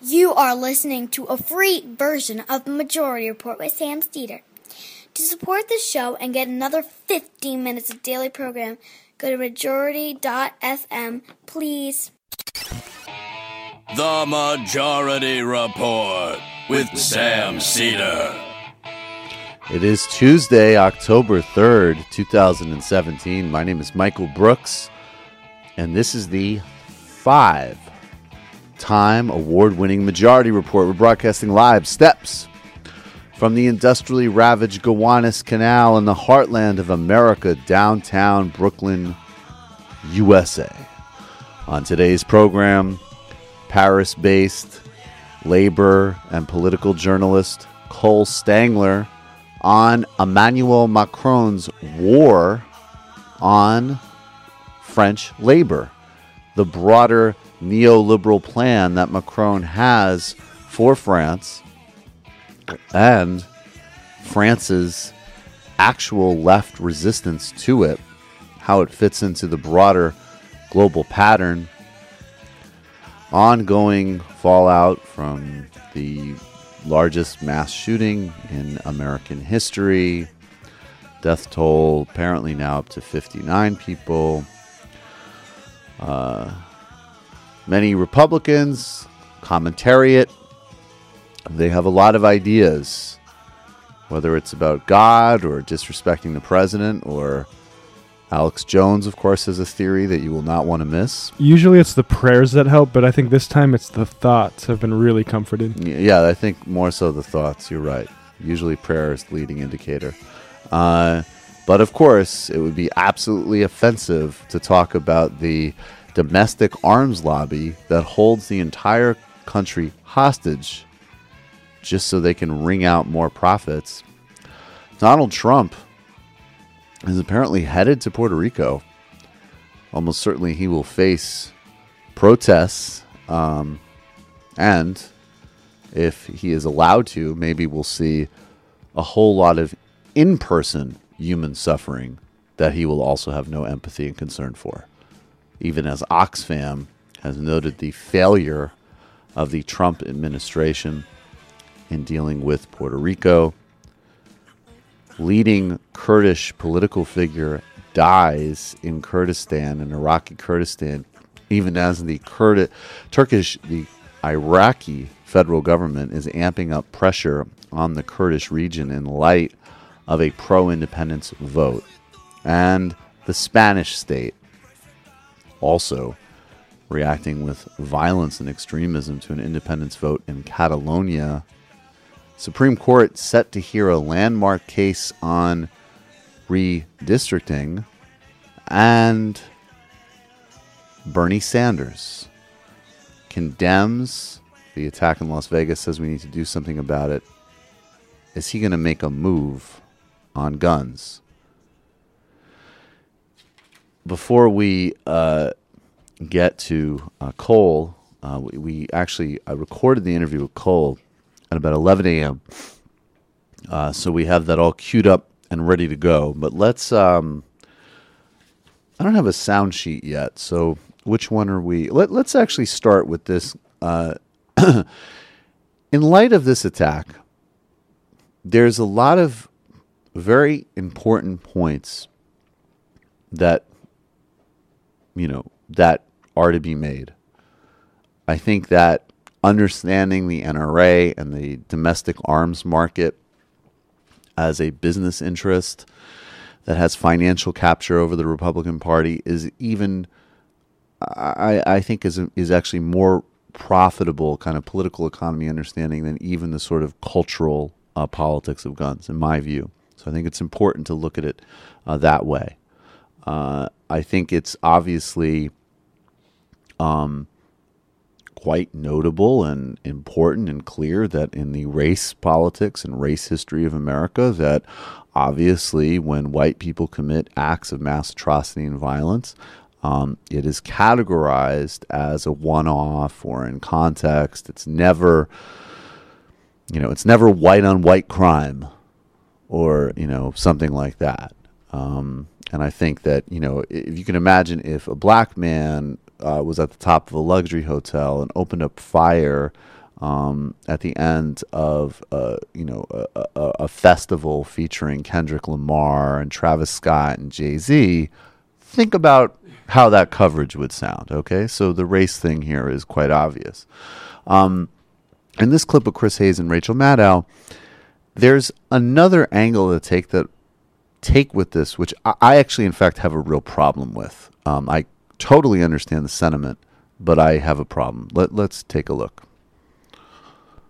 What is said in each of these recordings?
You are listening to a free version of the Majority Report with Sam Steeder. To support this show and get another 15 minutes of daily program, go to majority.fm, please. The Majority Report with Sam Steeder. It is Tuesday, October 3rd, 2017. My name is Michael Brooks, and this is the 5-time award-winning Majority Report. We're broadcasting live steps from the industrially ravaged Gowanus Canal in the heartland of America, downtown Brooklyn, USA. On today's program, Paris-based labor and political journalist Cole Stangler on Emmanuel Macron's war on French labor, the broader neoliberal plan that Macron has for France, and France's actual left resistance to it, how it fits into the broader global pattern, ongoing fallout from the largest mass shooting in American history, death toll apparently now up to 59 people. Many Republicans, commentariat, they have a lot of ideas, whether it's about God or disrespecting the president, or Alex Jones, of course, has a theory that you will not want to miss. Usually it's the prayers that help, but I think this time it's the thoughts have been really comforted. Yeah, I think more so the thoughts. You're right. Usually prayer is the leading indicator. But of course, it would be absolutely offensive to talk about the domestic arms lobby that holds the entire country hostage just so they can wring out more profits. Donald Trump is apparently headed to Puerto Rico. Almost certainly he will face protests, and if he is allowed to, maybe we'll see a whole lot of in-person human suffering that he will also have no empathy and concern for. Even as Oxfam has noted the failure of the Trump administration in dealing with Puerto Rico. Leading Kurdish political figure dies in Kurdistan, in Iraqi Kurdistan, even as the Iraqi federal government is amping up pressure on the Kurdish region in light of a pro-independence vote. And the Spanish state also reacting with violence and extremism to an independence vote in Catalonia. Supreme Court set to hear a landmark case on redistricting, and Bernie Sanders condemns the attack in Las Vegas, says we need to do something about it. Is he going to make a move on guns? Before we get to Cole, I recorded the interview with Cole at about 11 a.m. So we have that all queued up and ready to go. But let's, I don't have a sound sheet yet. So which one are we? Let's actually start with this. In light of this attack, there's a lot of very important points that, that are to be made. I think that understanding the NRA and the domestic arms market as a business interest that has financial capture over the Republican Party is even, I think, is actually more profitable kind of political economy understanding than even the sort of cultural politics of guns, in my view. So I think it's important to look at it that way. I think it's obviously quite notable and important and clear that in the race politics and race history of America, that obviously when white people commit acts of mass atrocity and violence, it is categorized as a one-off or in context. It's never, it's never white on white crime or, something like that. And I think that, if you can imagine if a black man was at the top of a luxury hotel and opened up fire at the end of a festival featuring Kendrick Lamar and Travis Scott and Jay-Z, think about how that coverage would sound. Okay, so the race thing here is quite obvious. In this clip of Chris Hayes and Rachel Maddow, there's another angle to take with this, which I actually, in fact, have a real problem with. I totally understand the sentiment, but I have a problem. Let's take a look.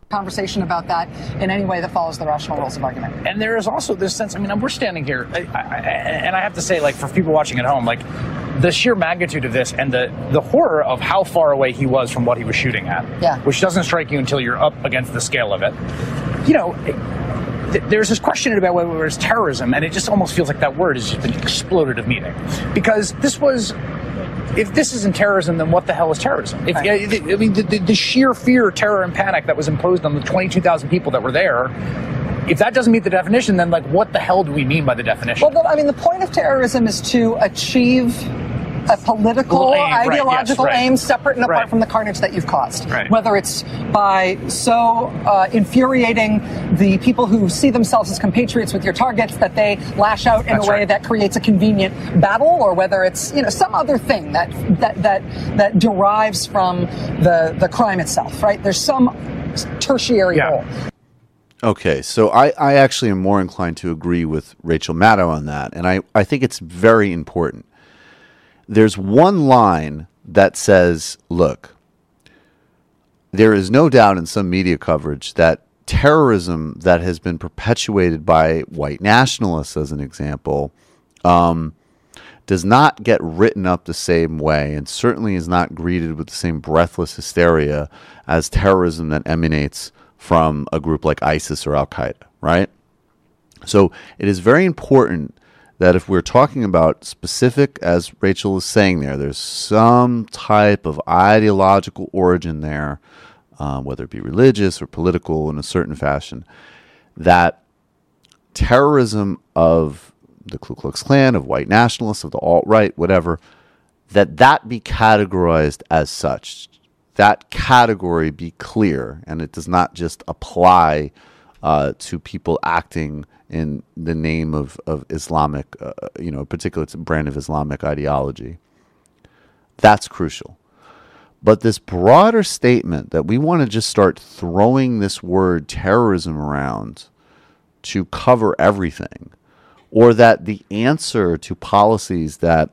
Conversation about that in any way that follows the rational rules of argument. And there is also this sense, I mean, we're standing here, and I have to say, like, for people watching at home, like, the sheer magnitude of this and the horror of how far away he was from what he was shooting at, which doesn't strike you until you're up against the scale of it. You know, there's this question about whether it's terrorism, and it just almost feels like that word has just been exploded of meaning. Because if this isn't terrorism, then what the hell is terrorism? I mean, the sheer fear, terror, and panic that was imposed on the 22,000 people that were there, if that doesn't meet the definition, then, like, what the hell do we mean by the definition? Well, I mean, the point of terrorism is to achieve a political, ideological aim separate and apart from the carnage that you've caused. Whether it's by infuriating the people who see themselves as compatriots with your targets that they lash out in a way that creates a convenient battle, or whether it's some other thing that derives from the crime itself. Right? There's some tertiary goal. Okay, so I actually am more inclined to agree with Rachel Maddow on that, and I think it's very important. There's one line that says, look, there is no doubt in some media coverage that terrorism that has been perpetuated by white nationalists, as an example, does not get written up the same way, and certainly is not greeted with the same breathless hysteria as terrorism that emanates from a group like ISIS or Al-Qaeda, right? So it is very important that if we're talking about specific, as Rachel is saying there's some type of ideological origin there, whether it be religious or political in a certain fashion, that terrorism of the Ku Klux Klan, of white nationalists, of the alt-right, whatever, that be categorized as such. That category be clear, and it does not just apply to people acting in the name of Islamic, a particular brand of Islamic ideology. That's crucial. But this broader statement that we want to just start throwing this word terrorism around to cover everything, or that the answer to policies that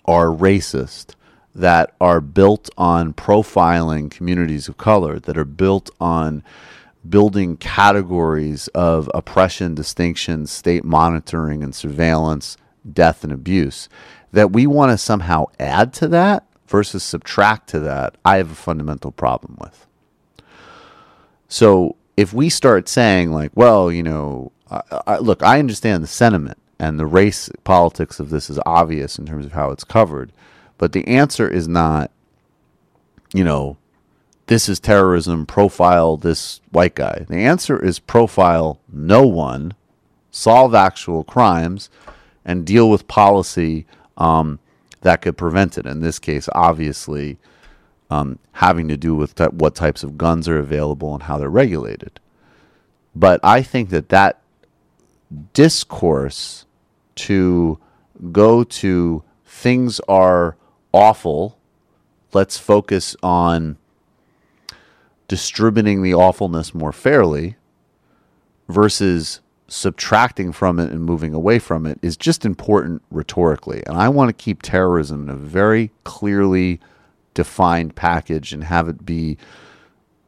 are racist, that are built on profiling communities of color, that are built on building categories of oppression, distinction, state monitoring and surveillance, death and abuse, that we want to somehow add to that versus subtract to that, I have a fundamental problem with. So if we start saying, like, well, look, I understand the sentiment, and the race politics of this is obvious in terms of how it's covered, but the answer is not, this is terrorism, profile this white guy. The answer is profile no one, solve actual crimes, and deal with policy that could prevent it. In this case, obviously, having to do with what types of guns are available and how they're regulated. But I think that discourse to go to things are awful, let's focus on distributing the awfulness more fairly, versus subtracting from it and moving away from it, is just important rhetorically. And I want to keep terrorism in a very clearly defined package and have it be,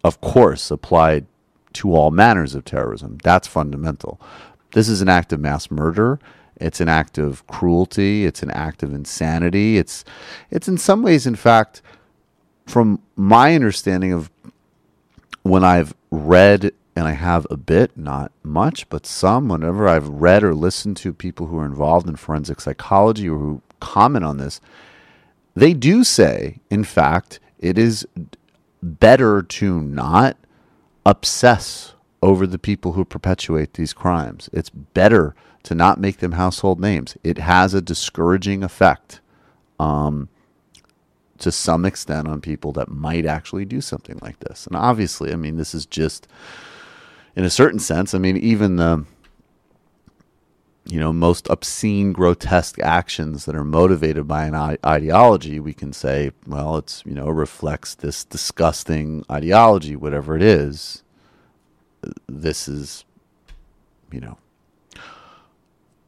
of course, applied to all manners of terrorism. That's fundamental. This is an act of mass murder. It's an act of cruelty. It's an act of insanity. It's in some ways, in fact, from my understanding of when I've read, and I have a bit, not much, but some, whenever I've read or listened to people who are involved in forensic psychology or who comment on this, they do say, in fact, it is better to not obsess over the people who perpetuate these crimes. It's better to not make them household names. It has a discouraging effect to some extent on people that might actually do something like this. And obviously, I mean, this is just, in a certain sense, I mean, even the, most obscene, grotesque actions that are motivated by an ideology, we can say, well, it's, reflects this disgusting ideology, whatever it is. This is,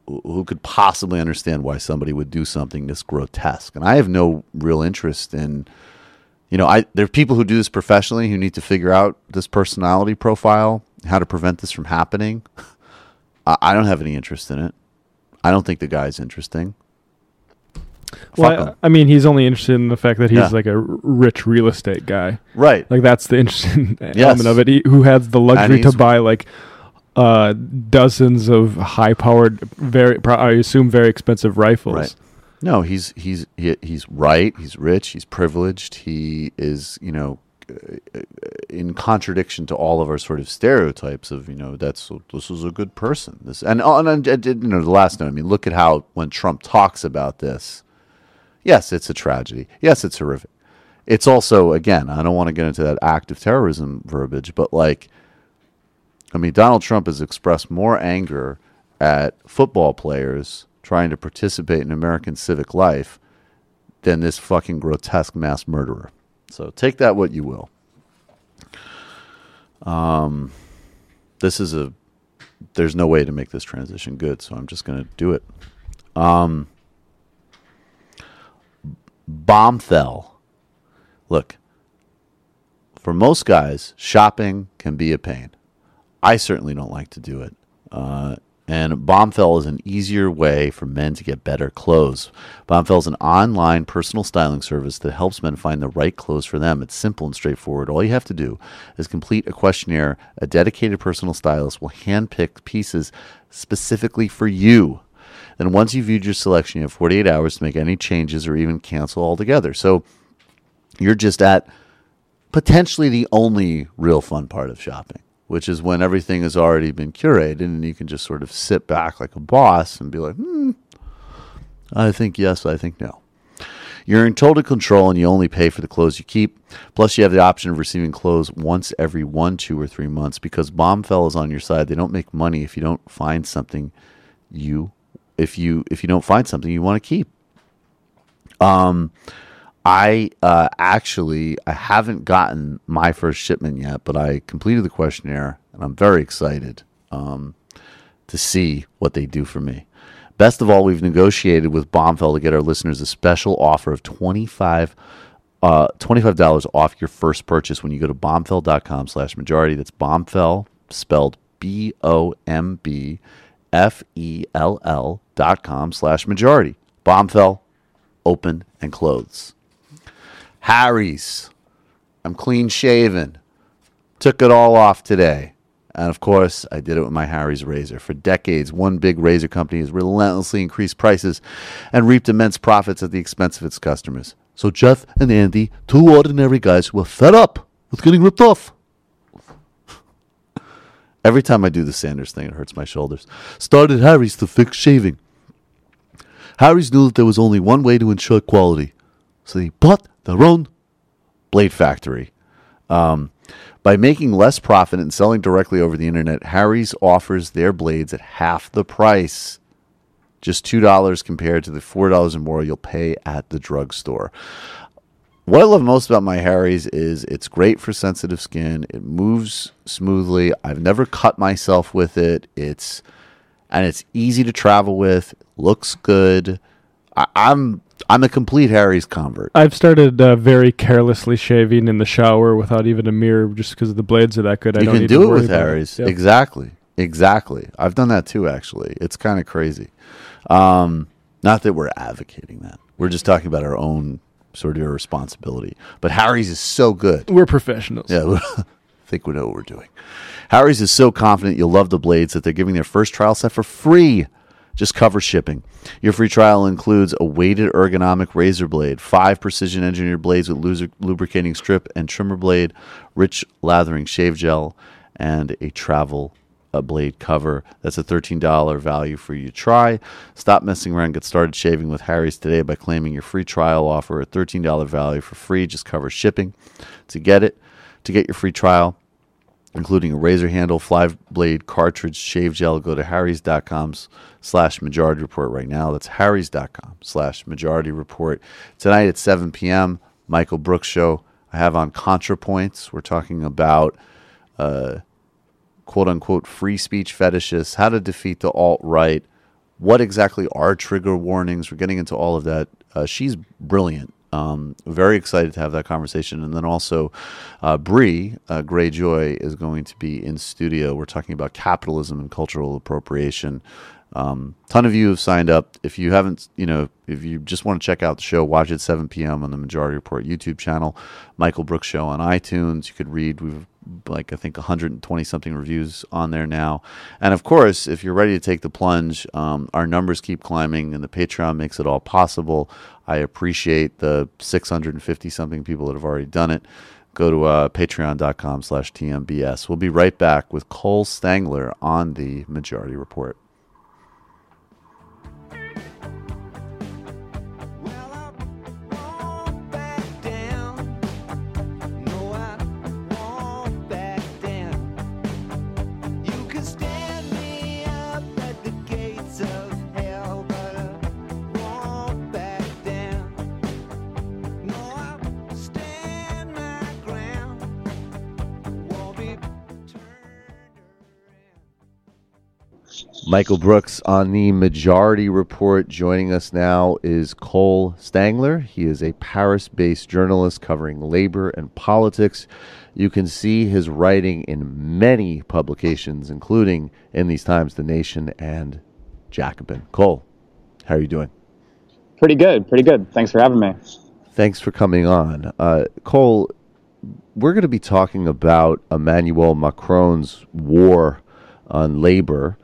who could possibly understand why somebody would do something this grotesque? And I have no real interest in, there are people who do this professionally who need to figure out this personality profile, how to prevent this from happening. I don't have any interest in it. I don't think the guy's interesting. Well, I mean, he's only interested in the fact that he's like a rich real estate guy. Right. Like, that's the interesting element of it. Who has the luxury to buy, like, dozens of high-powered, I assume very expensive rifles. Right. No, he's right. He's rich. He's privileged. He is, in contradiction to all of our sort of stereotypes of, this is a good person. This and the last note. I mean, look at how when Trump talks about this. Yes, it's a tragedy. Yes, it's horrific. It's also, again, I don't want to get into that act of terrorism verbiage, but Donald Trump has expressed more anger at football players trying to participate in American civic life than this fucking grotesque mass murderer. So take that what you will. There's no way to make this transition good, so I'm just going to do it. Bombfell. Look, for most guys, shopping can be a pain. I certainly don't like to do it. And Bombfell is an easier way for men to get better clothes. Bombfell is an online personal styling service that helps men find the right clothes for them. It's simple and straightforward. All you have to do is complete a questionnaire. A dedicated personal stylist will handpick pieces specifically for you. Then once you've viewed your selection, you have 48 hours to make any changes or even cancel altogether. So you're just at potentially the only real fun part of shopping, which is when everything has already been curated and you can just sort of sit back like a boss and be like, I think yes, I think no. You're in total control and you only pay for the clothes you keep. Plus, you have the option of receiving clothes once every 1, 2, or 3 months. Because Bombfell is on your side, they don't make money if you don't find something if you don't find something you want to keep. I haven't gotten my first shipment yet, but I completed the questionnaire, and I'm very excited to see what they do for me. Best of all, we've negotiated with Bombfell to get our listeners a special offer of $25 off your first purchase when you go to bombfell.com/majority. That's Bombfell, spelled BOMBFELL.com/majority. Bombfell, open and clothes. Harry's. I'm clean shaven. Took it all off today. And of course, I did it with my Harry's razor. For decades, one big razor company has relentlessly increased prices and reaped immense profits at the expense of its customers. So Jeff and Andy, two ordinary guys who are fed up with getting ripped off. Every time I do the Sanders thing, it hurts my shoulders. Started Harry's to fix shaving. Harry's knew that there was only one way to ensure quality. So they bought their own blade factory. By making less profit and selling directly over the internet, Harry's offers their blades at half the price. Just $2 compared to the $4 or more you'll pay at the drugstore. What I love most about my Harry's is it's great for sensitive skin. It moves smoothly. I've never cut myself with it. It's easy to travel with. Looks good. I'm a complete Harry's convert. I've started very carelessly shaving in the shower without even a mirror, just because the blades are that good. You can do it with Harry's. Yep. Exactly. I've done that too, actually. It's kind of crazy. Not that we're advocating that. We're just talking about our own sort of irresponsibility. But Harry's is so good. We're professionals. Yeah, I think we know what we're doing. Harry's is so confident you'll love the blades that they're giving their first trial set for free. Just cover shipping. Your free trial includes a weighted ergonomic razor blade, 5 precision-engineered blades with lubricating strip and trimmer blade, rich lathering shave gel, and a travel blade cover. That's a $13 value for you to try. Stop messing around. Get started shaving with Harry's today by claiming your free trial offer. A $13 value for free. Just covers shipping. To get your free trial, including a razor handle, 5-blade cartridge, shave gel, go to harrys.com/majority report right now. That's harrys.com/majority report. Tonight at 7 p.m., Michael Brooks Show. I have on ContraPoints. We're talking about quote-unquote free speech fetishists, how to defeat the alt-right, what exactly are trigger warnings. We're getting into all of that. She's brilliant. Very excited to have that conversation. And then also Bree Greyjoy is going to be in studio. We're talking about capitalism and cultural appropriation. Ton of you have signed up. If you haven't, if you just want to check out the show, watch it 7 p.m. on the Majority Report YouTube channel, Michael Brooks Show on iTunes. You could read, we've I think 120 something reviews on there now. And of course, if you're ready to take the plunge, our numbers keep climbing and the Patreon makes it all possible. I appreciate the 650 something people that have already done it. Go to patreon.com/TMBS. We'll be right back with Cole Stangler on the Majority Report. Michael Brooks on the Majority Report. Joining us now is Cole Stangler. He is a Paris-based journalist covering labor and politics. You can see his writing in many publications, including in these times, The Nation and Jacobin. Cole, how are you doing? Pretty good. Thanks for having me. Thanks for coming on. Cole, we're going to be talking about Emmanuel Macron's war on labor,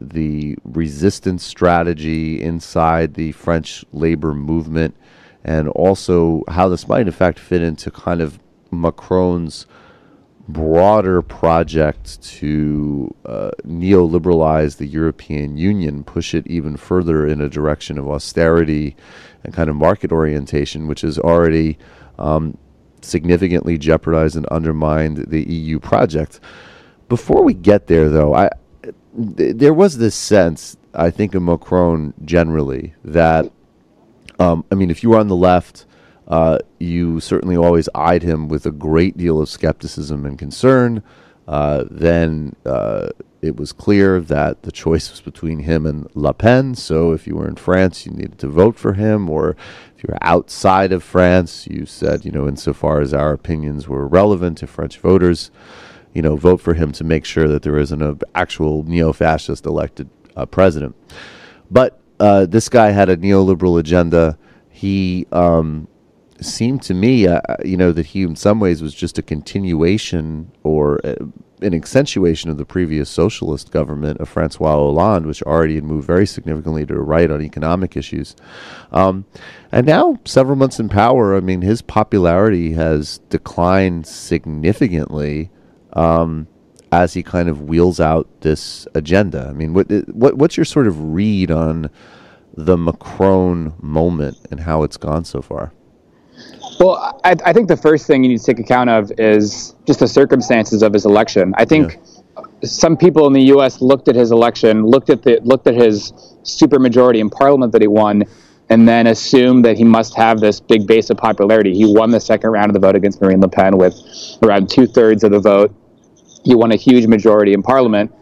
the resistance strategy inside the French labor movement, and also how this might in fact fit into kind of Macron's broader project to neoliberalize the European Union, push it even further in a direction of austerity and kind of market orientation, which has already significantly jeopardized and undermined the EU project. Before we get there, though, there was this sense, I think, in Macron generally that, if you were on the left, you certainly always eyed him with a great deal of skepticism and concern. Then it was clear that the choice was between him and Le Pen. So if you were in France, you needed to vote for him. Or if you were outside of France, you said, insofar as our opinions were relevant to French voters, vote for him to make sure that there isn't an actual neo-fascist elected president. But this guy had a neoliberal agenda. He seemed to me, that he in some ways was just a continuation or an accentuation of the previous socialist government of Francois Hollande, which already had moved very significantly to the right on economic issues. And now, several months in power, his popularity has declined significantly as he kind of wheels out this agenda. What's your sort of read on the Macron moment and how it's gone so far? Well, I think the first thing you need to take account of is just the circumstances of his election. I think some people in the U.S. looked at his election, looked at his supermajority in Parliament that he won, and then assumed that he must have this big base of popularity. He won the second round of the vote against Marine Le Pen with around 2/3 of the vote. He won a huge majority in Parliament.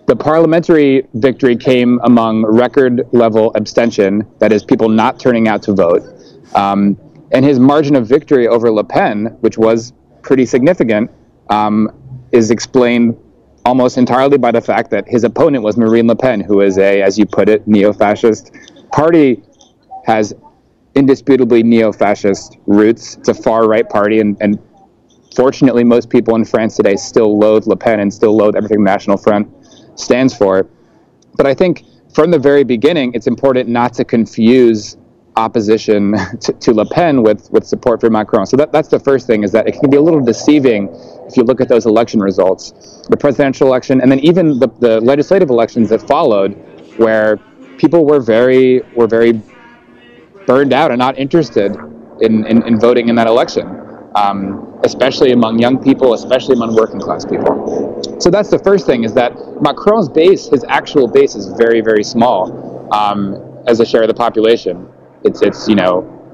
The parliamentary victory came among record-level abstention, that is, people not turning out to vote. And his margin of victory over Le Pen, which was pretty significant, is explained almost entirely by the fact that his opponent was Marine Le Pen, who is as you put it, neo-fascist. Party has indisputably neo-fascist roots. It's a far-right party, and fortunately, most people in France today still loathe Le Pen and still loathe everything the National Front stands for. But I think from the very beginning, it's important not to confuse opposition to Le Pen with support for Macron. So that's the first thing, is that it can be a little deceiving if you look at those election results, the presidential election, and then even the legislative elections that followed, where people were very burned out and not interested in voting in that election, especially among young people, especially among working class people. So that's the first thing, is that Macron's base, his actual base, is very, very small as a share of the population. It's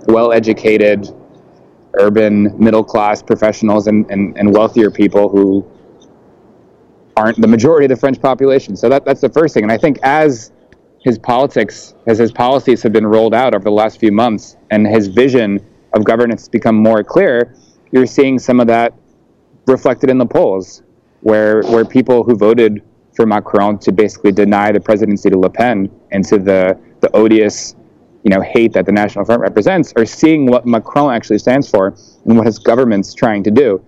well-educated, urban, middle-class professionals and wealthier people who aren't the majority of the French population. So that's the first thing. And I think as his policies have been rolled out over the last few months and his vision of governance has become more clear, you're seeing some of that reflected in the polls, where people who voted for Macron to basically deny the presidency to Le Pen and to the odious hate that the National Front represents, are seeing what Macron actually stands for and what his government's trying to do.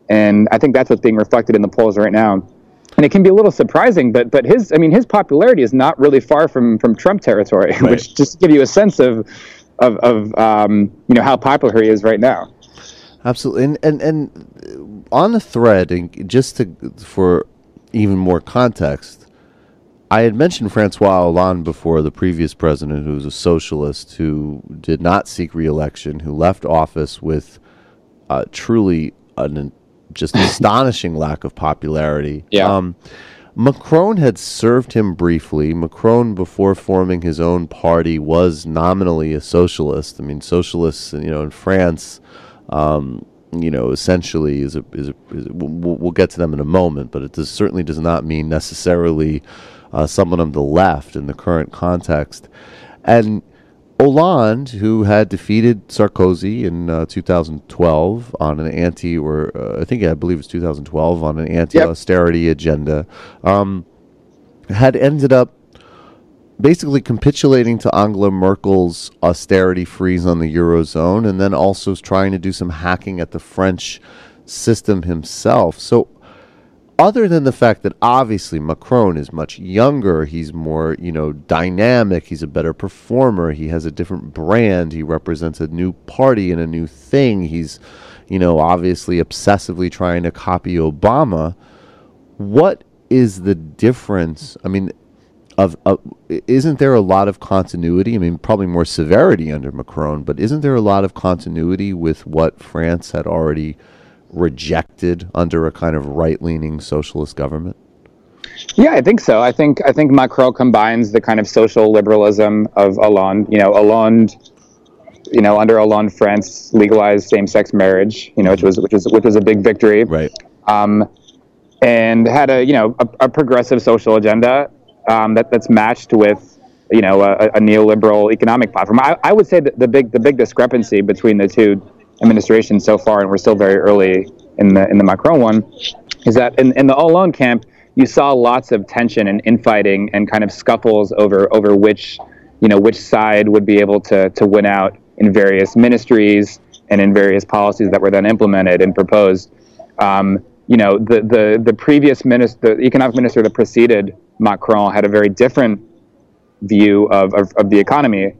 And I think that's what's being reflected in the polls right now. And it can be a little surprising, but his popularity is not really far from Trump territory, right. Which just give you a sense of how popular he is right now. Absolutely. And on the thread, and just for even more context, I had mentioned Francois Hollande before, the previous president, who was a socialist, who did not seek re-election, who left office with truly just astonishing lack of popularity. Yeah. Macron had served him briefly. Macron, before forming his own party, was nominally a socialist. I mean, socialists, in France, essentially we'll get to them in a moment, but it certainly does not mean necessarily someone on the left in the current context. And Hollande, who had defeated Sarkozy in 2012 on an I believe it was 2012, on an anti-austerity agenda, had ended up basically capitulating to Angela Merkel's austerity freeze on the Eurozone, and then also trying to do some hacking at the French system himself. So other than the fact that obviously Macron is much younger, he's more, dynamic, he's a better performer, he has a different brand, he represents a new party and a new thing, he's, obviously obsessively trying to copy Obama, what is the difference? I mean, isn't there a lot of continuity? I mean, probably more severity under Macron, but isn't there a lot of continuity with what France had already rejected under a kind of right-leaning socialist government? Yeah, I think so. I think Macron combines the kind of social liberalism of Hollande. Hollande, under Hollande, France legalized same-sex marriage, which was a big victory. Right. And had a progressive social agenda that's matched with a neoliberal economic platform. I would say that the big discrepancy between the two administrations so far, and we're still very early in the Macron one, is that in the Hollande camp you saw lots of tension and infighting and kind of scuffles over which side would be able to win out in various ministries and in various policies that were then implemented and proposed. The previous minister, the economic minister that preceded Macron, had a very different view of the economy,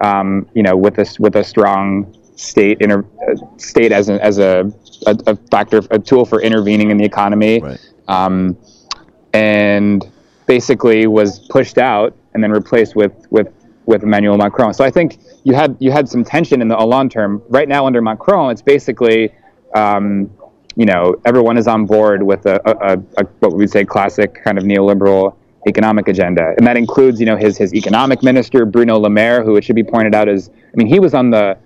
with a strong state as a factor, a tool for intervening in the economy, right. And basically was pushed out and then replaced with Emmanuel Macron. So I think you had some tension in the Hollande term. Right now under Macron, it's basically everyone is on board with a what we would say classic kind of neoliberal economic agenda, and that includes his economic minister Bruno Le Maire, who, it should be pointed out, he was on the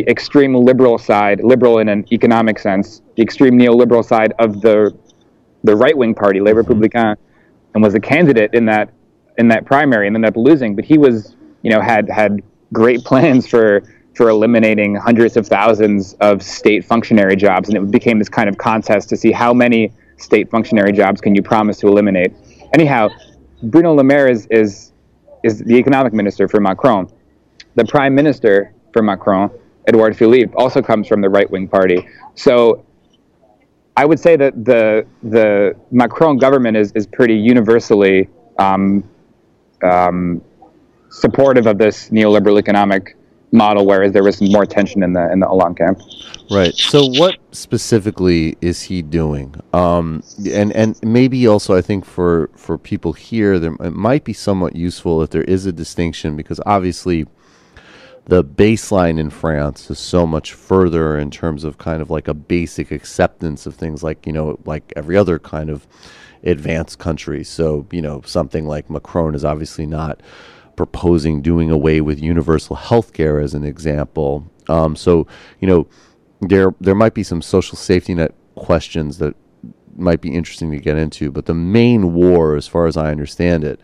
extreme liberal side, liberal in an economic sense, the extreme neoliberal side of the right-wing party, Les Républicains, and was a candidate in that primary and ended up losing. But he was, had great plans for eliminating hundreds of thousands of state functionary jobs, and it became this kind of contest to see how many state functionary jobs can you promise to eliminate. Anyhow, Bruno Le Maire is the economic minister for Macron. The prime minister for Macron, Edouard Philippe, also comes from the right-wing party. So I would say that the Macron government is pretty universally supportive of this neoliberal economic model, whereas there was more tension in the Hollande camp. Right. So what specifically is he doing? And maybe also I think for people here, it might be somewhat useful if there is a distinction, because obviously the baseline in France is so much further in terms of kind of like a basic acceptance of things like, like every other kind of advanced country. So, something like Macron is obviously not proposing doing away with universal health care as an example. So, there might be some social safety net questions that might be interesting to get into, but the main war, as far as I understand it,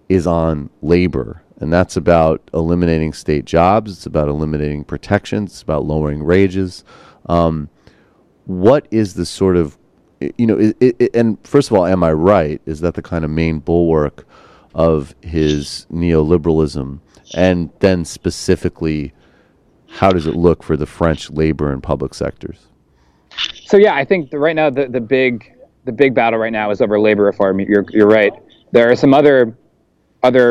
is on labor. And that's about eliminating state jobs. It's about eliminating protections. It's about lowering wages. What is the sort of, and first of all, am I right? Is that the kind of main bulwark of his neoliberalism? And then specifically, how does it look for the French labor and public sectors? So yeah, I think right now the big battle right now is over labor reform. You're right. There are some other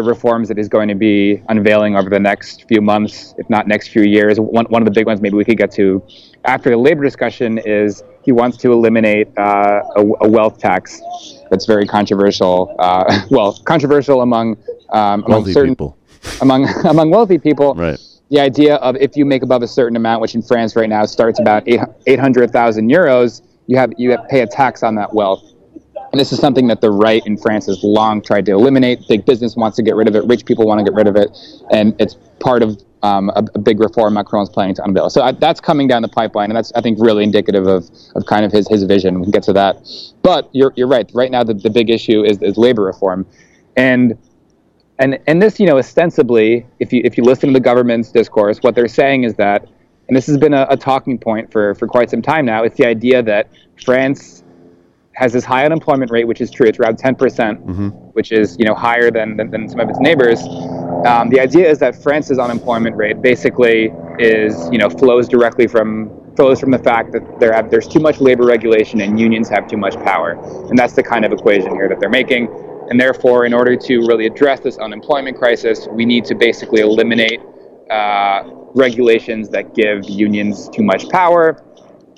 reforms that he's going to be unveiling over the next few months, if not next few years. One of the big ones maybe we could get to after the labor discussion is he wants to eliminate a wealth tax that's very controversial. Controversial among certain people. among wealthy people. Right. The idea of if you make above a certain amount, which in France right now starts about 800,000 euros, you have to pay a tax on that wealth. And this is something that the right in France has long tried to eliminate. Big business wants to get rid of it. Rich people want to get rid of it. And it's part of a big reform Macron's planning to unveil. So that's coming down the pipeline. And that's, I think, really indicative of kind of his vision. We can get to that. But you're right. Right now, the big issue is labor reform. And this, ostensibly, if you listen to the government's discourse, what they're saying is that, and this has been a talking point for quite some time now, it's the idea that France has this high unemployment rate, which is true. It's around 10%, which is higher than some of its neighbors. The idea is that France's unemployment rate basically is flows from the fact that there's too much labor regulation and unions have too much power, and that's the kind of equation here that they're making. And therefore, in order to really address this unemployment crisis, we need to basically eliminate regulations that give unions too much power,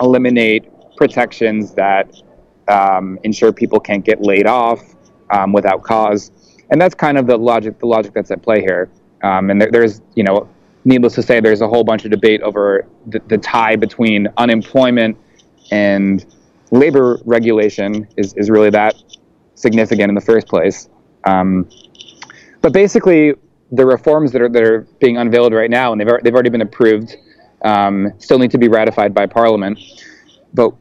eliminate protections that ensure people can't get laid off without cause. And that's kind of the logic that's at play here. And there's, needless to say, there's a whole bunch of debate over the tie between unemployment and labor regulation is really that significant in the first place. But basically, the reforms that are being unveiled right now, and they've already been approved, still need to be ratified by Parliament. But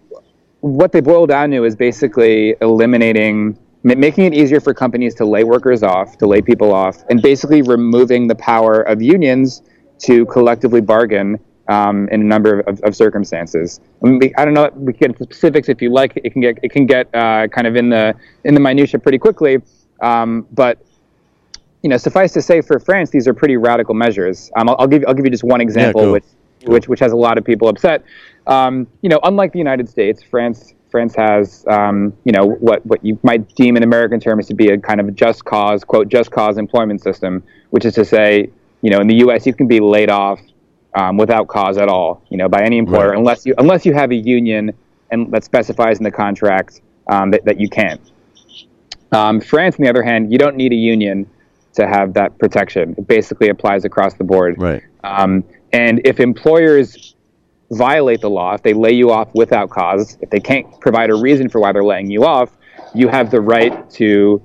what they boil down to is basically making it easier for companies to lay workers off, to lay people off, and basically removing the power of unions to collectively bargain in a number of circumstances. I don't know. We can get into specifics if you like. It can get kind of in the minutia pretty quickly. But suffice to say, for France, these are pretty radical measures. I'll give you just one example, which has a lot of people upset. Unlike the United States, France has, what you might deem in American terms to be a kind of just cause, quote, just cause employment system, which is to say, in the U.S. you can be laid off without cause at all, by any employer, right, unless you have a union and that specifies in the contract that you can't. France, on the other hand, you don't need a union to have that protection. It basically applies across the board. Right. And if employers violate the law, if they lay you off without cause, if they can't provide a reason for why they're laying you off, you have the right to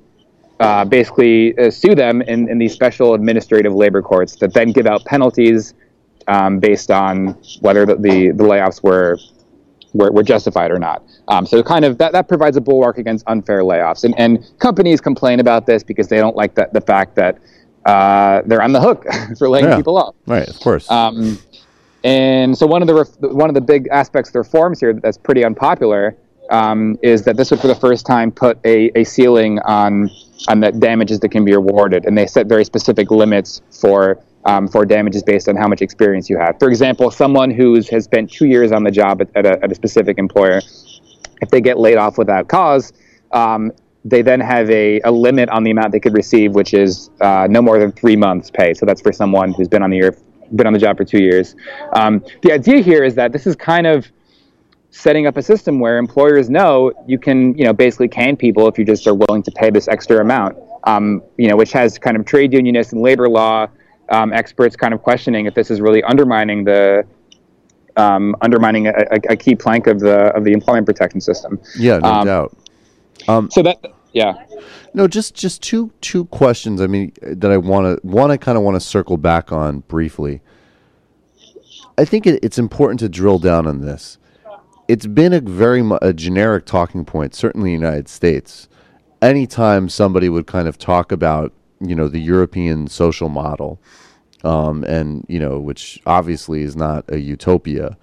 basically sue them in these special administrative labor courts that then give out penalties based on whether the layoffs were justified or not. So kind of that provides a bulwark against unfair layoffs. And companies complain about this because they don't like the fact that they're on the hook for laying people off. Right, of course. And so one of the big aspects of the reforms here that's pretty unpopular is that this would, for the first time, put a ceiling on the damages that can be awarded, and they set very specific limits for damages based on how much experience you have. For example, someone who has spent 2 years on the job at a specific employer, if they get laid off without cause, they then have a limit on the amount they could receive, which is no more than 3 months' pay. So that's for someone who's been on the been on the job for 2 years. The idea here is that this is kind of setting up a system where employers know you can, basically can people if you just are willing to pay this extra amount, which has kind of trade unionists and labor law experts kind of questioning if this is really undermining a key plank of the employment protection system. Yeah, no doubt. No, just two questions. I mean, that I kind of want to circle back on briefly. I think it's important to drill down on this. It's been a generic talking point, certainly in the United States. Anytime somebody would kind of talk about, the European social model, and which obviously is not a utopia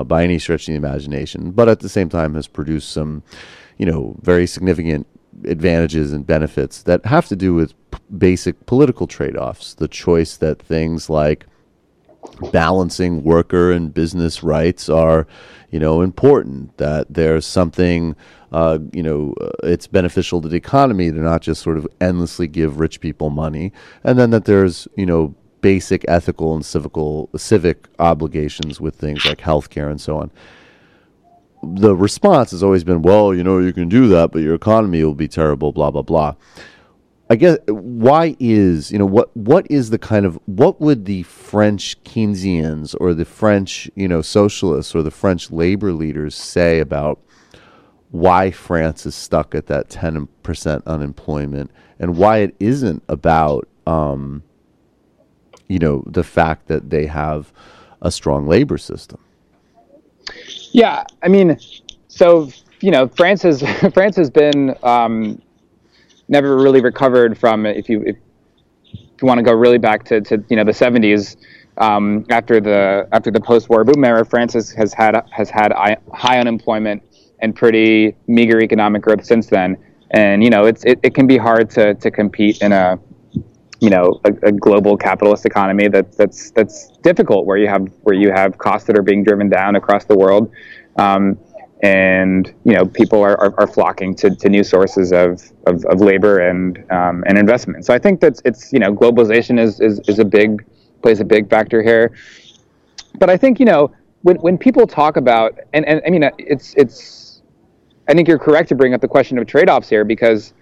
by any stretch of the imagination, but at the same time has produced some, very significant advantages and benefits that have to do with basic political trade-offs. The choice that things like balancing worker and business rights are, important, that there's something, it's beneficial to the economy to not just sort of endlessly give rich people money, and then that there's, basic ethical and civic obligations with things like healthcare and so on. The response has always been, well, you can do that, but your economy will be terrible, blah, blah, blah. I guess why is, what is the kind of, what would the French Keynesians or the French, socialists or the French labor leaders say about why France is stuck at that 10% unemployment and why it isn't about, the fact that they have a strong labor system? Yeah, I mean, so, France has been never really recovered from, if you want to go really back to the 70s, after the post-war boom era, France has had high unemployment and pretty meager economic growth since then. And it can be hard to compete in a global capitalist economy that's difficult, where you have costs that are being driven down across the world, and people are flocking to new sources of labor and investment. So I think that it's globalization plays a big factor here. But I think when people talk about and I mean I think you're correct to bring up the question of trade-offs here, because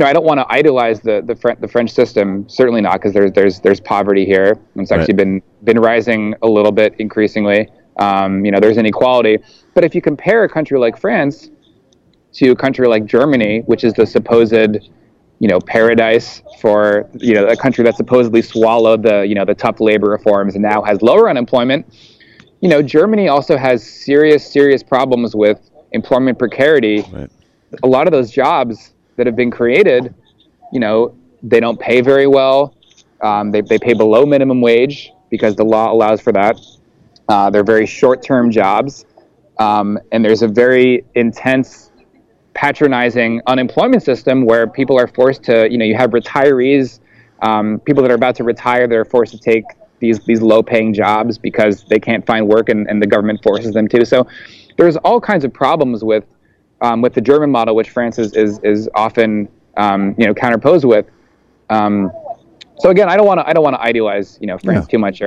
I don't want to idolize the French system, certainly not, because there's poverty here. It's actually been rising a little bit increasingly. There's inequality. But if you compare a country like France to a country like Germany, which is the supposed paradise for a country that supposedly swallowed the tough labor reforms and now has lower unemployment, Germany also has serious problems with employment precarity. Right. A lot of those jobs that have been created, they don't pay very well. They pay below minimum wage because the law allows for that. They're very short-term jobs, and there's a very intense, patronizing unemployment system where people are forced to, you have retirees, people that are about to retire, they're forced to take these low-paying jobs because they can't find work, and the government forces them to. So there's all kinds of problems with the German model, which France is often counterposed with. So again, I don't want to idealize France too much,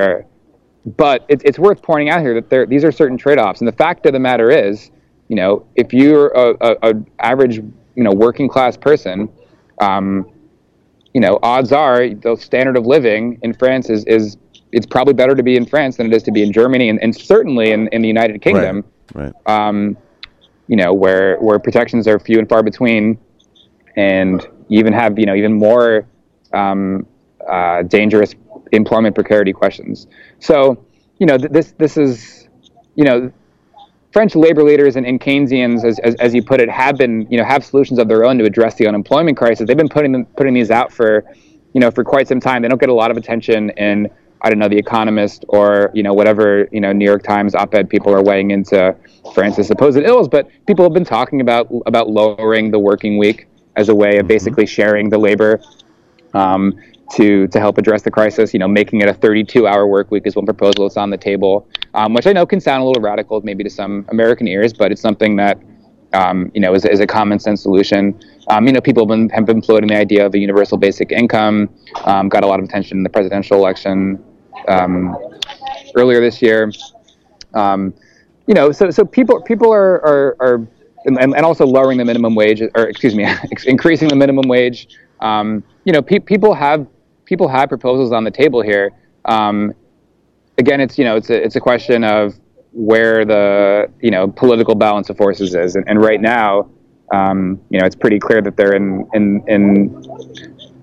but it's worth pointing out here that these are certain trade-offs, and the fact of the matter is, if you're a average working class person, odds are the standard of living in France is it's probably better to be in France than it is to be in Germany, and certainly in the United Kingdom. Right. Where protections are few and far between, and you even have even more dangerous employment precarity questions. So this is French labor leaders and Keynesians, as you put it, have solutions of their own to address the unemployment crisis. They've been putting these out for quite some time. They don't get a lot of attention in, I don't know, The Economist or whatever New York Times op-ed people are weighing into France's supposed ills, but people have been talking about lowering the working week as a way of basically sharing the labor to help address the crisis. Making it a 32-hour work week is one proposal that's on the table, which I know can sound a little radical maybe to some American ears, but it's something that is a common sense solution. People have been floating the idea of a universal basic income. Got a lot of attention in the presidential election earlier this year. So people are and also lowering the minimum wage, or excuse me, increasing the minimum wage. People have proposals on the table here. Again, it's a question of where the political balance of forces is, and right now, it's pretty clear that they're in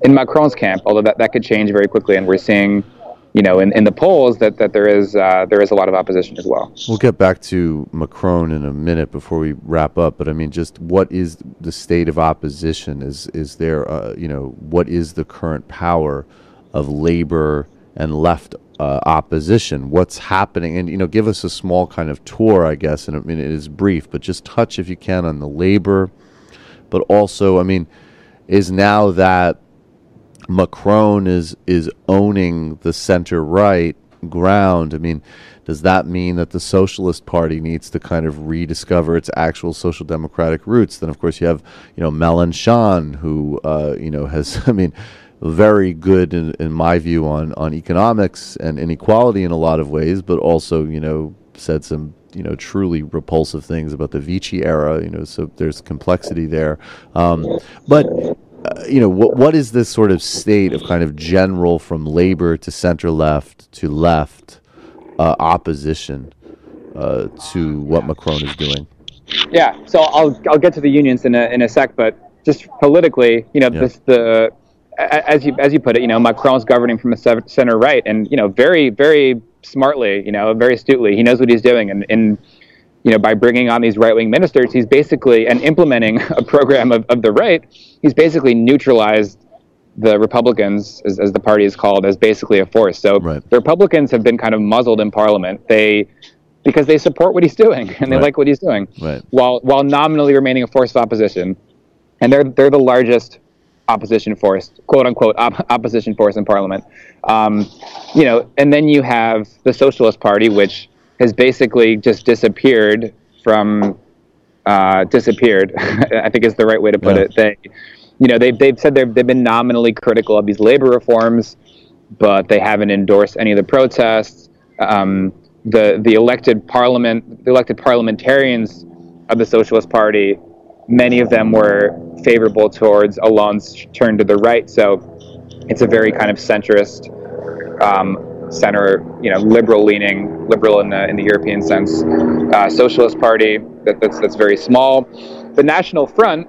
Macron's camp. Although that could change very quickly, and we're seeing, in the polls that there is a lot of opposition as well. We'll get back to Macron in a minute before we wrap up, but I mean, just what is the state of opposition? Is there what is the current power of labor and left opposition? What's happening? And give us a small kind of tour, I guess. And I mean, it is brief, but just touch, if you can, on the labor. But also, I mean, is now that Macron is owning the center right ground, I mean, does that mean that the Socialist Party needs to kind of rediscover its actual social democratic roots? Then, of course, you have Mélenchon, who has, I mean, very good in my view on economics and inequality in a lot of ways, but also said some truly repulsive things about the Vichy era. So there's complexity there. But what is this sort of state of kind of general, from labor to center left to left opposition to what Macron is doing? Yeah. So I'll get to the unions in a sec, but just politically, as you put it, Macron's governing from the center right, and very, very smartly, very astutely, he knows what he's doing, and by bringing on these right-wing ministers, he's basically, and implementing a program of the right, he's basically neutralized the Republicans, as the party is called, as basically a force. So The Republicans have been kind of muzzled in Parliament. Because they support what he's doing, and they like what he's doing, while nominally remaining a force of opposition, and they're the largest opposition force, quote unquote, opposition force in Parliament. And then you have the Socialist Party, which has basically just disappeared. I think is the right way to put it. They've said they've been nominally critical of these labor reforms, but they haven't endorsed any of the protests. The elected parliamentarians of the Socialist Party, many of them were favorable towards Hollande's turn to the right. So it's a very kind of centrist, center, liberal in the European sense, Socialist Party that's very small. The National Front,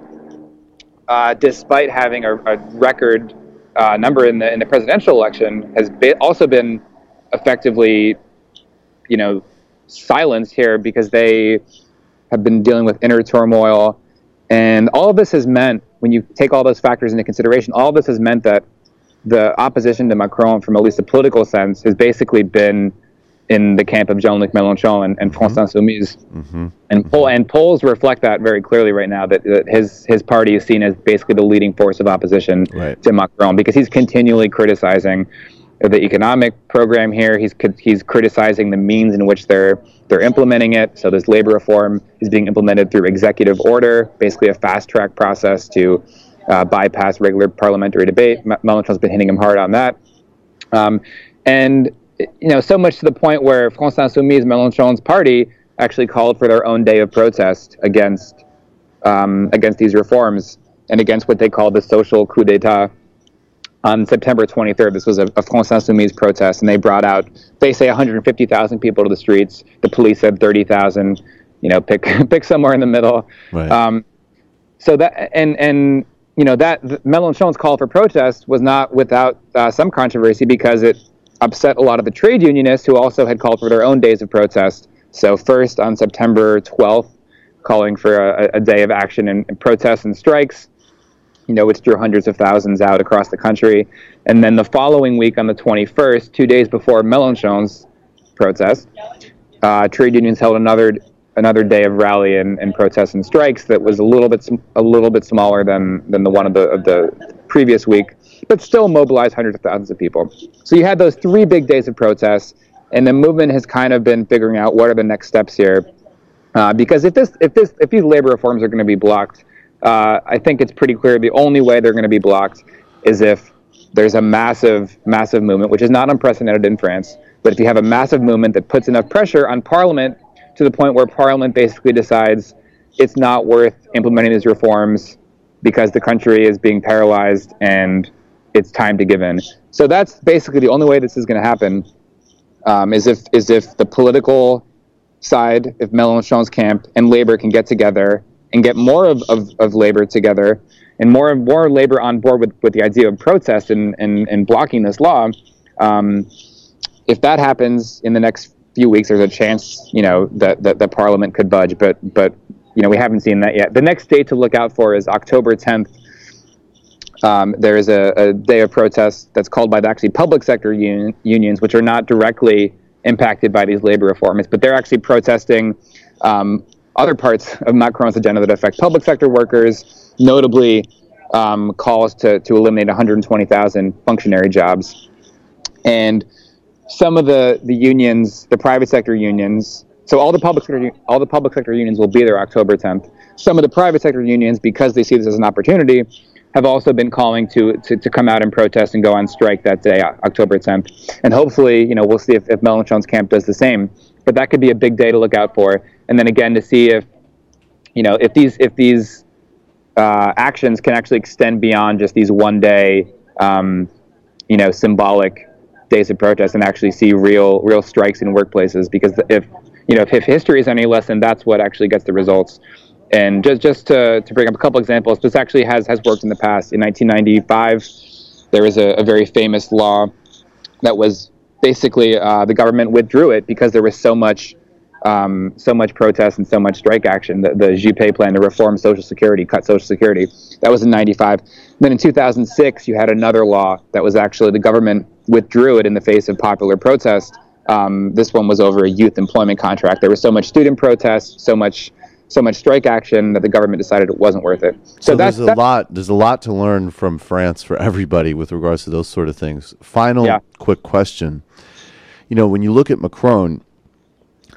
despite having a record number in the presidential election, has also been effectively, silenced here because they have been dealing with inner turmoil. And all of this has meant, when you take all those factors into consideration, all of this has meant that the opposition to Macron, from at least a political sense, has basically been in the camp of Jean-Luc Mélenchon and France Insoumise. And polls reflect that very clearly right now, that his party is seen as basically the leading force of opposition to Macron, because he's continually criticizing the economic program here. He's criticizing the means in which they're implementing it. So this labor reform is being implemented through executive order, basically a fast-track process to bypass regular parliamentary debate. Mélenchon's been hitting him hard on that. And so much to the point where France Insoumise, Mélenchon's party, actually called for their own day of protest against these reforms and against what they call the social coup d'etat. On September 23rd, this was a France Insoumise protest, and they brought out, they say, 150,000 people to the streets. The police said 30,000. Pick somewhere in the middle. So that that Mélenchon's call for protest was not without some controversy, because it upset a lot of the trade unionists who also had called for their own days of protest. So first on September 12th, calling for a day of action and protests and strikes, which drew hundreds of thousands out across the country. And then the following week, on the 21st, 2 days before Mélenchon's protest, trade unions held another day of rally and protests and strikes that was a little bit smaller than the one of the previous week, but still mobilized hundreds of thousands of people. So you had those 3 big days of protests, and the movement has kind of been figuring out what are the next steps here, because if these labor reforms are going to be blocked, I think it's pretty clear the only way they're going to be blocked is if there's a massive movement, which is not unprecedented in France. But if you have a massive movement that puts enough pressure on Parliament to the point where Parliament basically decides it's not worth implementing these reforms because the country is being paralyzed and it's time to give in. So that's basically the only way this is going to happen, is if the political side, if Mélenchon's camp and Labour can get together and get more of Labour together and more Labour on board with the idea of protest and blocking this law. If that happens in the next few weeks, there's a chance, that Parliament could budge, but we haven't seen that yet. The next date to look out for is October 10th. There is a day of protest that's called by the actually public sector unions, which are not directly impacted by these labor reforms, but they're actually protesting other parts of Macron's agenda that affect public sector workers, notably calls to eliminate 120,000 functionary jobs. And some of the unions, the private sector unions, so all the public sector unions will be there October 10th. Some of the private sector unions, because they see this as an opportunity, have also been calling to come out and protest and go on strike that day, October 10th. And hopefully, we'll see if Mélenchon's camp does the same. But that could be a big day to look out for. And then again, to see if these actions can actually extend beyond just these one day, symbolic days of protest and actually see real strikes in workplaces. Because if history is any lesson, that's what actually gets the results. And just to bring up a couple examples, this actually has worked in the past. In 1995, there was a very famous law that was basically the government withdrew it because there was so much protest and so much strike action. The Juppé plan to reform Social Security, cut Social Security, that was in 95. Then in 2006, you had another law that was actually the government withdrew it in the face of popular protest. This one was over a youth employment contract. There was so much student protest, so much strike action that the government decided it wasn't worth it. So there's a lot to learn from France for everybody with regards to those sort of things. Final quick question. When you look at Macron,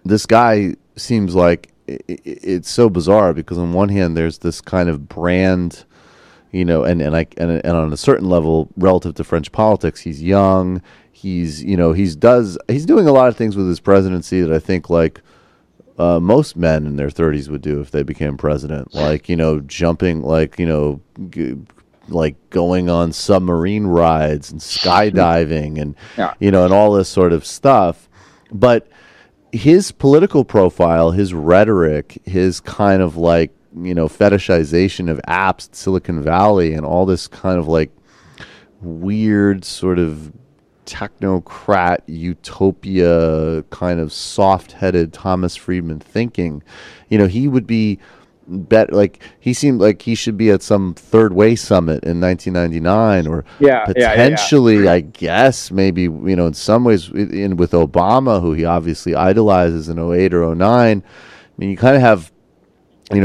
this guy seems like it's so bizarre because on one hand there's this kind of brand, and on a certain level relative to French politics, he's young, he's doing a lot of things with his presidency that I think most men in their 30s would do if they became president, jumping, going on submarine rides and skydiving and and all this sort of stuff. But his political profile, his rhetoric, his kind of fetishization of apps, Silicon Valley, and all this kind of weird sort of technocrat utopia kind of soft-headed Thomas Friedman thinking, he would be he seemed like he should be at some third way summit in 1999 or potentially I guess maybe in some ways with Obama, who he obviously idolizes in 08 or 09. I mean, you kind of have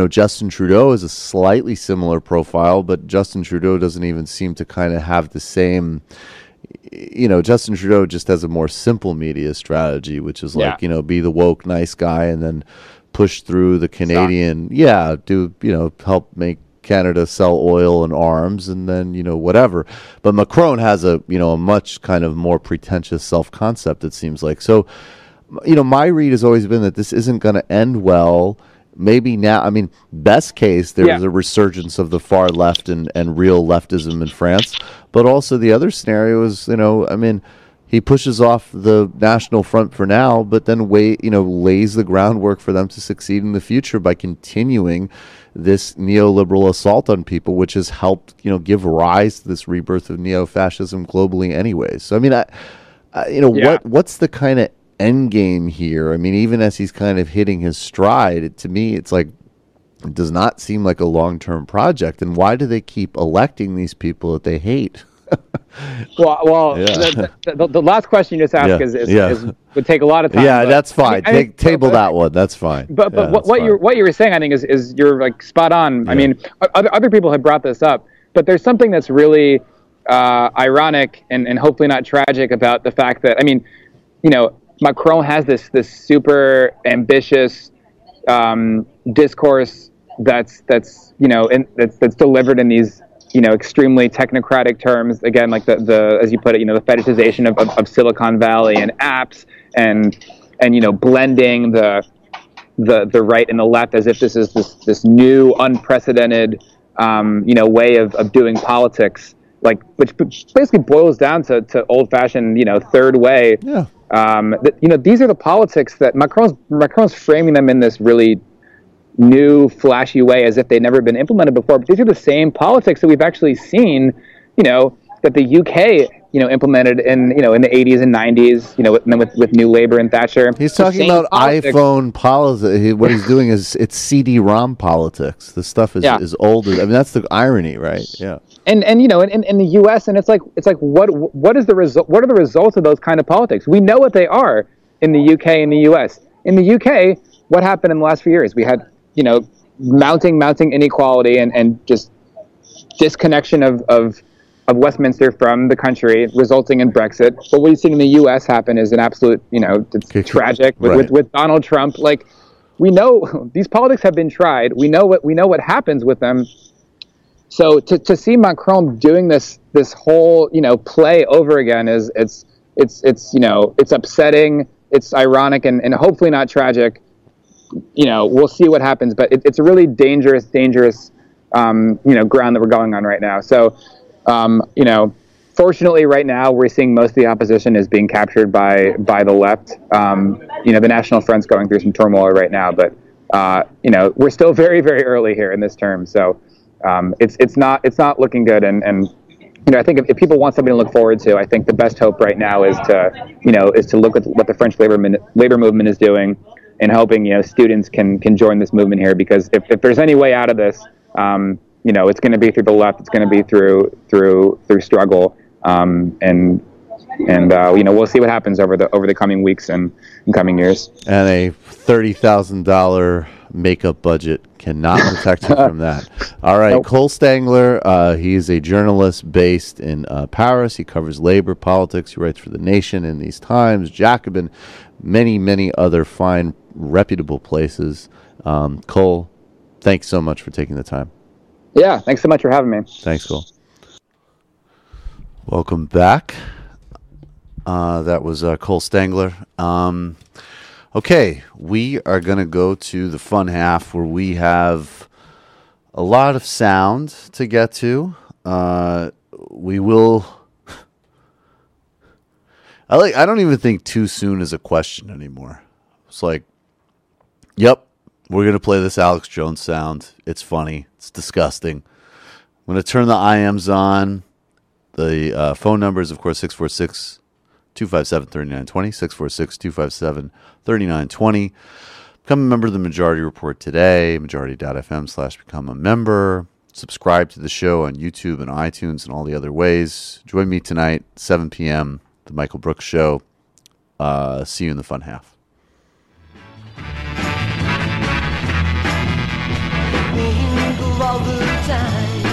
Justin Trudeau is a slightly similar profile, but Justin Trudeau doesn't even seem to kind of have the same. Justin Trudeau just has a more simple media strategy, which is be the woke nice guy and then push through the Canadian, help make Canada sell oil and arms and then, whatever. But Macron has a much kind of more pretentious self-concept, it seems like. So, my read has always been that this isn't going to end well. Maybe now, I mean, best case, there's a resurgence of the far left and real leftism in France. But also the other scenario is, he pushes off the National Front for now, but then lays the groundwork for them to succeed in the future by continuing this neoliberal assault on people, which has helped, give rise to this rebirth of neo-fascism globally anyways. So, what's the kind of end game here? I mean, even as he's kind of hitting his stride, to me, it's it does not seem like a long-term project. And why do they keep electing these people that they hate? The last question you just asked is would take a lot of time. Yeah, that's fine. Table that one. That's fine. But what you were saying, I think, is you're spot on. Yeah. I mean, other people have brought this up, but there's something that's really ironic and hopefully not tragic about the fact that Macron has this super ambitious discourse that's delivered in these extremely technocratic terms, again, like the as you put it, the fetishization of Silicon Valley and apps and blending the right and the left as if this is this new unprecedented way of doing politics, which basically boils down to old-fashioned third way. Yeah. These are the politics that Macron's framing them in this really new, flashy way as if they'd never been implemented before. But these are the same politics that we've actually seen, that the UK, implemented in the 80s and 90s, with New Labour and Thatcher. He's talking about politics. iPhone policy. What he's doing is it's CD-ROM politics. This stuff is older. I mean, that's the irony, right? Yeah. And in the U.S. and it's like what is the result? What are the results of those kind of politics? We know what they are in the UK and the U.S. In the UK, what happened in the last few years? We had mounting inequality and just disconnection of Westminster from the country, resulting in Brexit. But what you're seeing in the U.S. happen is an absolute, it's tragic with Donald Trump. Like, we know these politics have been tried. We know what happens with them. So to see Macron doing this whole play over again is it's upsetting. It's ironic and hopefully not tragic. We'll see what happens, but it's a really dangerous ground that we're going on right now. So. Fortunately, right now we're seeing most of the opposition is being captured by the left. The National Front's going through some turmoil right now, but we're still very, very early here in this term. So it's not looking good. And I think if people want something to look forward to, I think the best hope right now is to look at what the French labor movement is doing, and hoping students can join this movement here, because if there's any way out of this. It's going to be through the left. It's going to be through struggle, and we'll see what happens over the coming weeks and coming years. And a $30,000 makeup budget cannot protect you from that. All right, nope. Cole Stangler. He's a journalist based in Paris. He covers labor politics. He writes for The Nation in these times, Jacobin, many other fine, reputable places. Cole, thanks so much for taking the time. Yeah, thanks so much for having me. Thanks, Cole. Welcome back. That was Cole Stangler. Okay, we are going to go to the fun half where we have a lot of sound to get to. We will... I don't even think too soon is a question anymore. It's like, yep, we're going to play this Alex Jones sound. It's funny. It's disgusting. I'm going to turn the IMs on. The phone number is, of course, 646-257-3920, 646-257-3920. Become a member of the Majority Report today, majority.fm/become a member. Subscribe to the show on YouTube and iTunes and all the other ways. Join me tonight, 7 p.m., The Michael Brooks Show. See you in the fun half. All the time,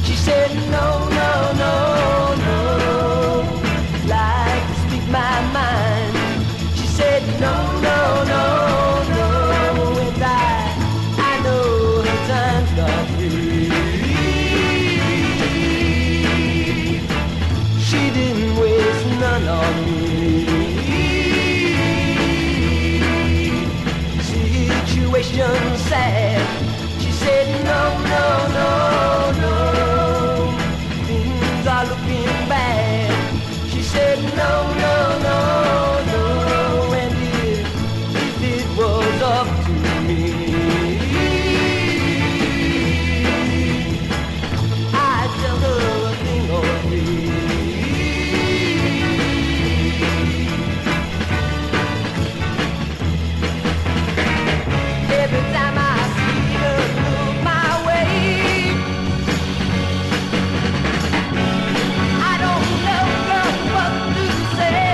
she said no, like to speak my mind. She said no, and I know her time's not free. She didn't waste none on me. Situation sad. She said no, things are looking bad. She said no, and if it was up to me, I'd tell her a thing or three. Every time I see her look my way, I don't know what to say.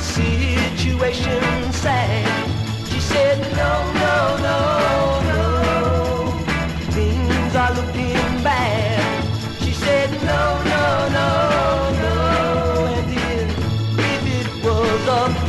Situation sad. the